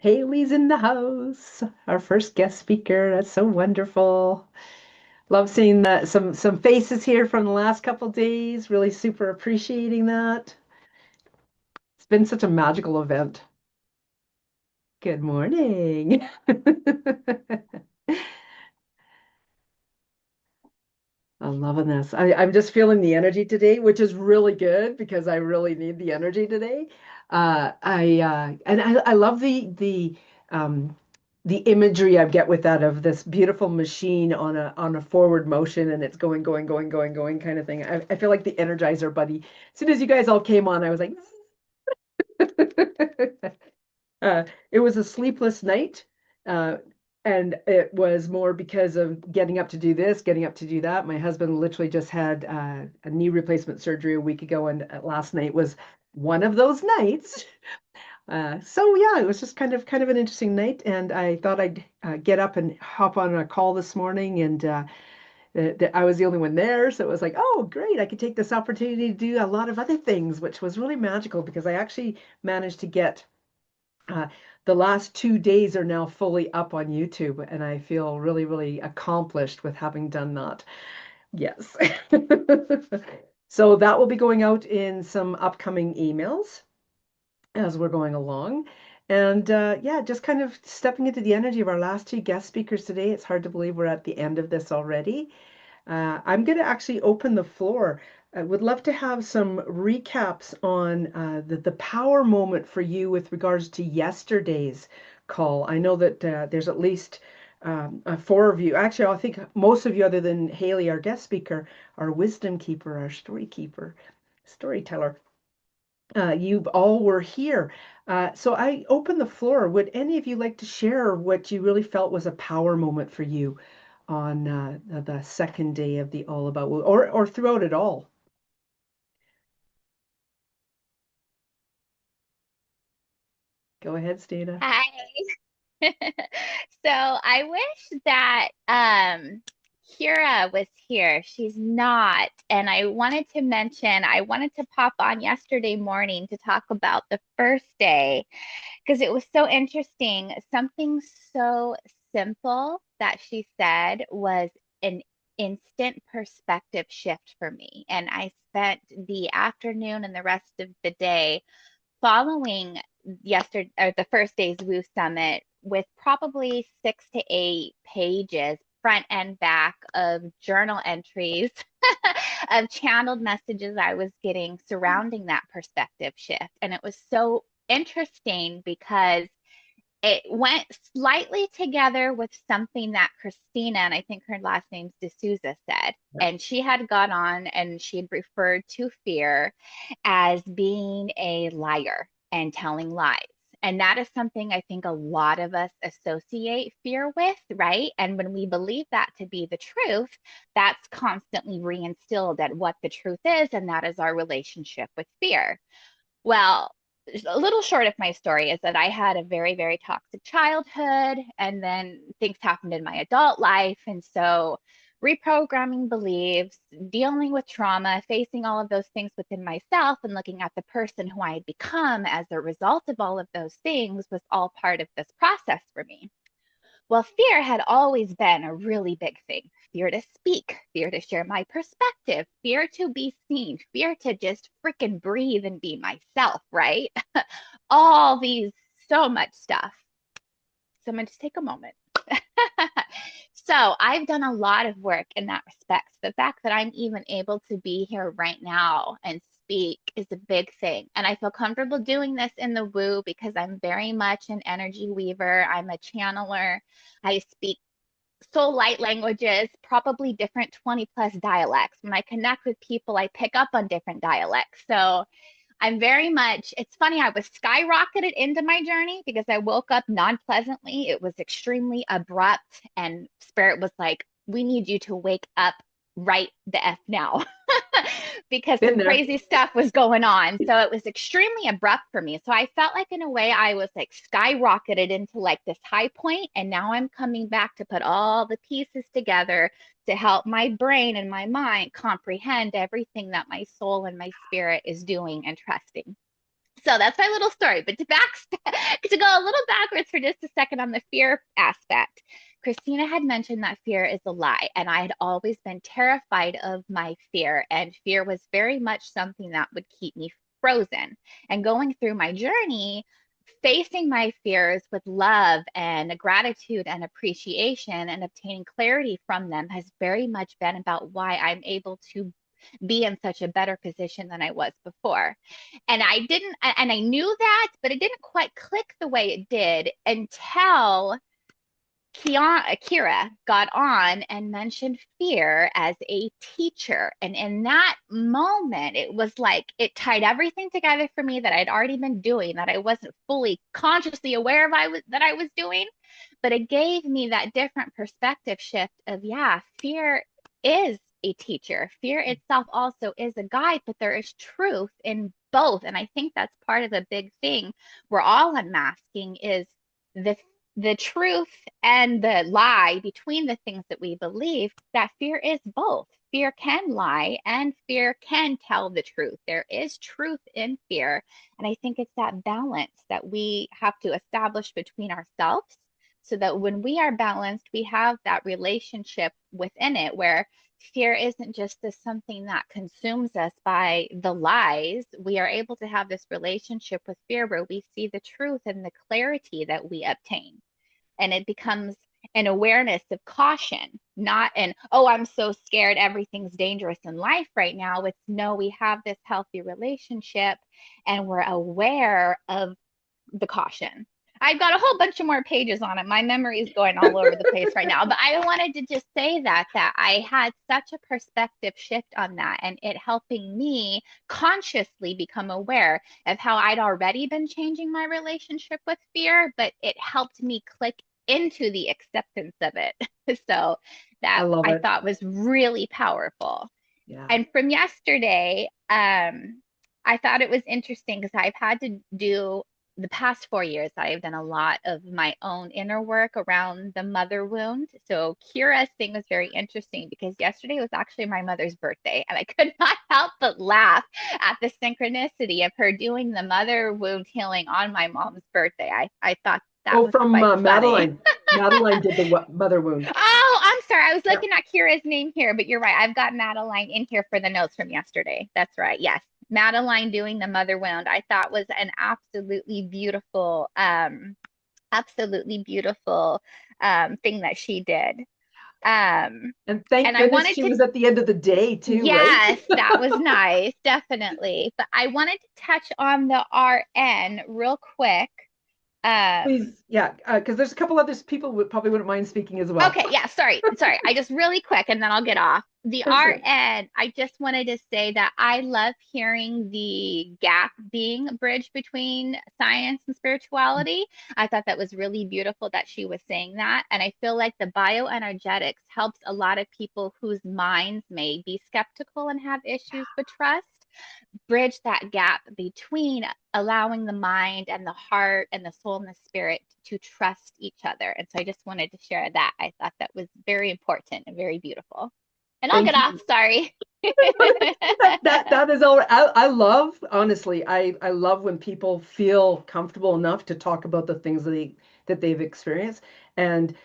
Haley's in the house, our first guest speaker. That's so wonderful. Love seeing that some faces here from the last couple days. Really super appreciating that. It's been such a magical event. Good morning. I'm loving this. I'm just feeling the energy today, which is really good because I really need the energy today. I love um, the imagery I get with that of this beautiful machine on a forward motion and it's going kind of thing. I feel like the Energizer Bunny. As soon as you guys all came on, I was like, it was a sleepless night. Uh, and it was more because of getting up to do this, getting up to do that. My husband literally just had a knee replacement surgery a week ago, and last night was one of those nights. So yeah, it was just kind of an interesting night, and I thought I'd get up and hop on a call this morning, and I was the only one there, so it was like, oh, great, I could take this opportunity to do a lot of other things, which was really magical because I actually managed to get uh, the last 2 days are now fully up on YouTube, and I feel really, really accomplished with having done that. Yes. So that will be going out in some upcoming emails as we're going along. And yeah, just kind of stepping into the energy of our last two guest speakers today. It's hard to believe we're at the end of this already. I'm going to actually open the floor. I would love to have some recaps on the power moment for you with regards to yesterday's call. I know that there's at least four of you. Actually, I think most of you, other than Haley, our guest speaker, our wisdom keeper, our story keeper, storyteller. You all were here. So I open the floor. Would any of you like to share what you really felt was a power moment for you on the second day of the All About Woo, or throughout it all? Go ahead, Stina. Hi. So I wish that Kiera was here. She's not. And I wanted to mention, I wanted to pop on yesterday morning to talk about the first day because it was so interesting. Something so simple that she said was an instant perspective shift for me. And I spent the afternoon and the rest of the day following yesterday or the first day's Woo Summit with probably 6 to 8 pages front and back of journal entries of channeled messages I was getting surrounding that perspective shift. And it was so interesting because it went slightly together with something that Christina, and I think her last name's D'Souza, said. And she had got on and she had referred to fear as being a liar and telling lies. And that is something I think a lot of us associate fear with, right? And when we believe that to be the truth, that's constantly reinstilled at what the truth is, and that is our relationship with fear. Well, a little short of my story is that I had a very, very toxic childhood, and then things happened in my adult life. And so, reprogramming beliefs, dealing with trauma, facing all of those things within myself, and looking at the person who I had become as a result of all of those things was all part of this process for me. Well, fear had always been a really big thing. Fear to speak, fear to share my perspective, fear to be seen, fear to just freaking breathe and be myself, right? All these, so much stuff. So I'm going to take a moment. So I've done a lot of work in that respect. The fact that I'm even able to be here right now and speak is a big thing. And I feel comfortable doing this in the woo because I'm very much an energy weaver. I'm a channeler. I speak soul light languages, probably different 20 plus dialects. When I connect with people, I pick up on different dialects. So I'm very much, it's funny, I was skyrocketed into my journey because I woke up non pleasantly. It was extremely abrupt, and Spirit was like, we need you to wake up right the F now because Been some there. crazy stuff was going on. So it was extremely abrupt for me. So I felt like, in a way, I was like skyrocketed into like this high point, and now I'm coming back to put all the pieces together to help my brain and my mind comprehend everything that my soul and my spirit is doing and trusting. So that's my little story. But to back to go a little backwards for just a second on the fear aspect, Christina had mentioned that fear is a lie, and I had always been terrified of my fear, and fear was very much something that would keep me frozen. And going through my journey, facing my fears with love and gratitude and appreciation and obtaining clarity from them has very much been about why I'm able to be in such a better position than I was before. And I knew that, but it didn't quite click the way it did until Kiera got on and mentioned fear as a teacher. And in that moment, it was like it tied everything together for me that I'd already been doing, that I wasn't fully consciously aware of that I was doing. But it gave me that different perspective shift of, yeah, fear is a teacher. Fear itself also is a guide, but there is truth in both. And I think that's part of the big thing we're all unmasking is the the truth and the lie between the things that we believe, that fear is both. Fear can lie and fear can tell the truth. There is truth in fear. And I think it's that balance that we have to establish between ourselves so that when we are balanced, we have that relationship within it where fear isn't just this something that consumes us by the lies. We are able to have this relationship with fear where we see the truth and the clarity that we obtain, and it becomes an awareness of caution, not an, oh, I'm so scared, everything's dangerous in life right now. It's no, we have this healthy relationship and we're aware of the caution. I've got a whole bunch of more pages on it. My memory is going all over the place right now, but I wanted to just say that I had such a perspective shift on that, and it helping me consciously become aware of how I'd already been changing my relationship with fear, but it helped me click into the acceptance of it. So I that love I it. thought was really powerful. Yeah. And from yesterday, I thought it was interesting because I've had to do the past 4 years, I've done a lot of my own inner work around the mother wound. So Kiera's thing was very interesting because yesterday was actually my mother's birthday, and I could not help but laugh at the synchronicity of her doing the mother wound healing on my mom's birthday. I thought that Oh, was from quite funny. Madeleine. Madeleine did the mother wound. Oh, I'm sorry. I was Yeah. looking at Kira's name here, but you're right. I've got Madeleine in here for the notes from yesterday. That's right. Yes. Madeleine doing the mother wound, I thought was an absolutely beautiful thing that she did. Um, And thank and I goodness wanted she to, was at the end of the day too, right? yes, that was nice, definitely. But I wanted to touch on the RN real quick. Um, Please, yeah, because there's a couple others people would probably wouldn't mind speaking as well. Okay, yeah, sorry. Sorry. I just really quick and then I'll get off. The That's right. RN, I just wanted to say that I love hearing the gap being bridged between science and spirituality. I thought that was really beautiful that she was saying that. And I feel like the bioenergetics helps a lot of people whose minds may be skeptical and have issues with trust bridge that gap between allowing the mind and the heart and the soul and the spirit to trust each other. And so I just wanted to share that. I thought that was very important and very beautiful. And I'll get Thank off. you. Sorry. That is all. I love, honestly, I love when people feel comfortable enough to talk about the things that they've experienced. And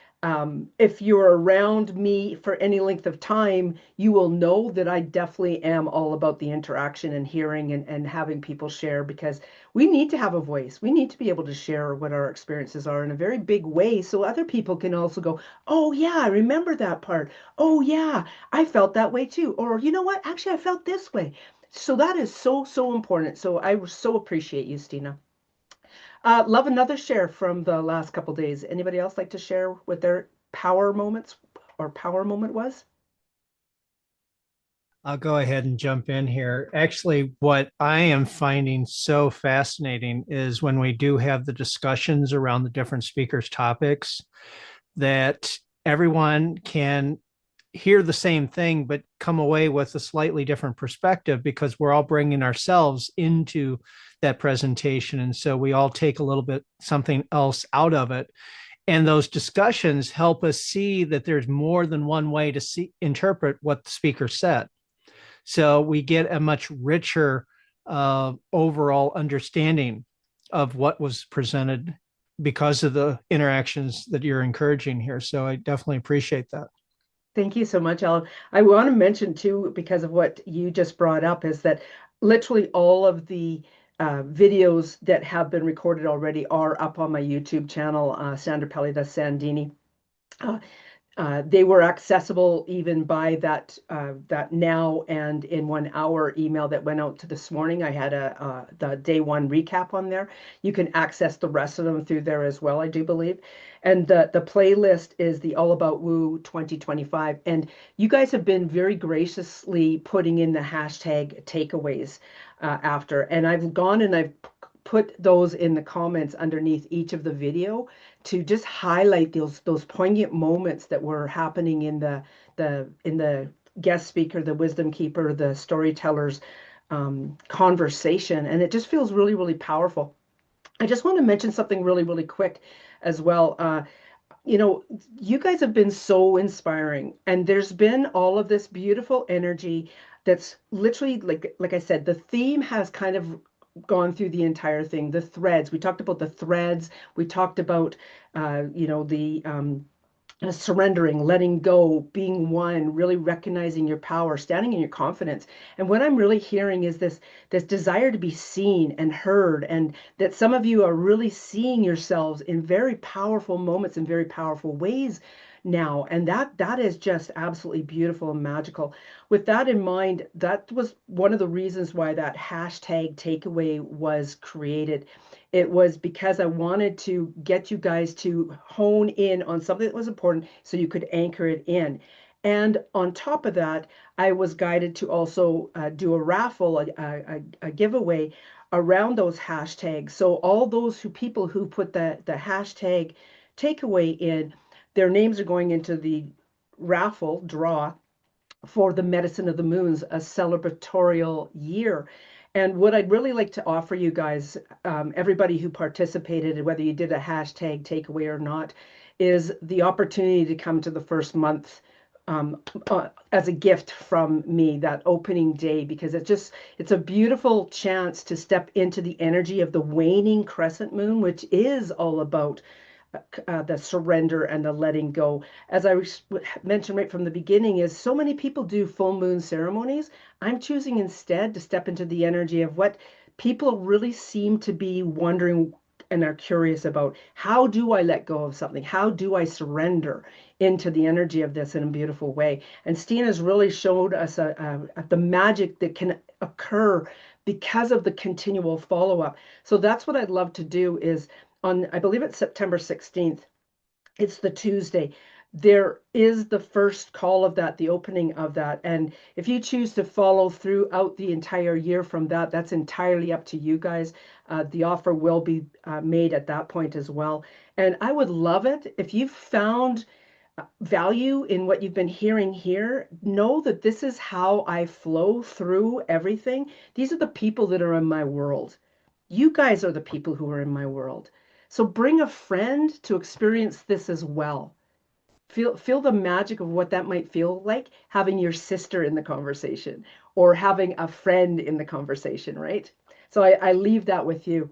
if you're around me for any length of time, you will know that I definitely am all about the interaction and hearing and having people share, because we need to have a voice. We need to be able to share what our experiences are in a very big way so other people can also go, oh yeah, I remember that part. Oh yeah, I felt that way too. Or you know what? Actually, I felt this way. So that is so, so important. So I so appreciate you, Stina. Love another share from the last couple days. Anybody else like to share what their power moments or power moment was? I'll go ahead and jump in here. Actually, what I am finding so fascinating is when we do have the discussions around the different speakers' topics, that everyone can hear the same thing, but come away with a slightly different perspective because we're all bringing ourselves into that presentation. And so we all take a little bit something else out of it. And those discussions help us see that there's more than one way to interpret what the speaker said. So we get a much richer overall understanding of what was presented because of the interactions that you're encouraging here. So I definitely appreciate that. Thank you so much, Alan. I want to mention too, because of what you just brought up, is that literally all of the videos that have been recorded already are up on my YouTube channel, Sandra Pelli da Sandini. Uh, they were accessible even by that now and in 1 hour email that went out to this morning. I had the day one recap on there. You can access the rest of them through there as well, I do believe. And the playlist is the All About Woo 2025. And you guys have been very graciously putting in the hashtag takeaways after. And I've gone and I've put those in the comments underneath each of the video to just highlight those poignant moments that were happening in the guest speaker, the wisdom keeper, the storyteller's conversation, and it just feels really, really powerful. I just want to mention something really, really quick as well. You know, you guys have been so inspiring, and there's been all of this beautiful energy that's literally like I said, the theme has kind of gone through the entire thing. The threads. We talked about the threads. We talked about the surrendering, letting go, being one, really recognizing your power, standing in your confidence. And what I'm really hearing is this desire to be seen and heard, and that some of you are really seeing yourselves in very powerful moments in very powerful ways now. And that is just absolutely beautiful and magical. With that in mind, that was one of the reasons why that hashtag takeaway was created. It was because I wanted to get you guys to hone in on something that was important so you could anchor it in. And on top of that, I was guided to also do a raffle, a giveaway around those hashtags. So all those people who put the hashtag takeaway in, their names are going into the raffle draw for the Medicine of the Moons, a celebratorial year. And what I'd really like to offer you guys, everybody who participated, whether you did a hashtag takeaway or not, is the opportunity to come to the first month as a gift from me, that opening day, because it's a beautiful chance to step into the energy of the waning crescent moon, which is all about the surrender and the letting go. As I mentioned right from the beginning, is so many people do full moon ceremonies. I'm choosing instead to step into the energy of what people really seem to be wondering and are curious about. How do I let go of something? How do I surrender into the energy of this in a beautiful way? And Stina's really showed us the magic that can occur because of the continual follow-up. So that's what I'd love to do is on, I believe it's September 16th. It's the Tuesday. There is the first call of that, the opening of that. And if you choose to follow throughout the entire year from that, that's entirely up to you guys. The offer will be made at that point as well. And I would love it if you found value in what you've been hearing here. Know that this is how I flow through everything. These are the people that are in my world. You guys are the people who are in my world. So bring a friend to experience this as well. Feel the magic of what that might feel like having your sister in the conversation or having a friend in the conversation, right? So I leave that with you.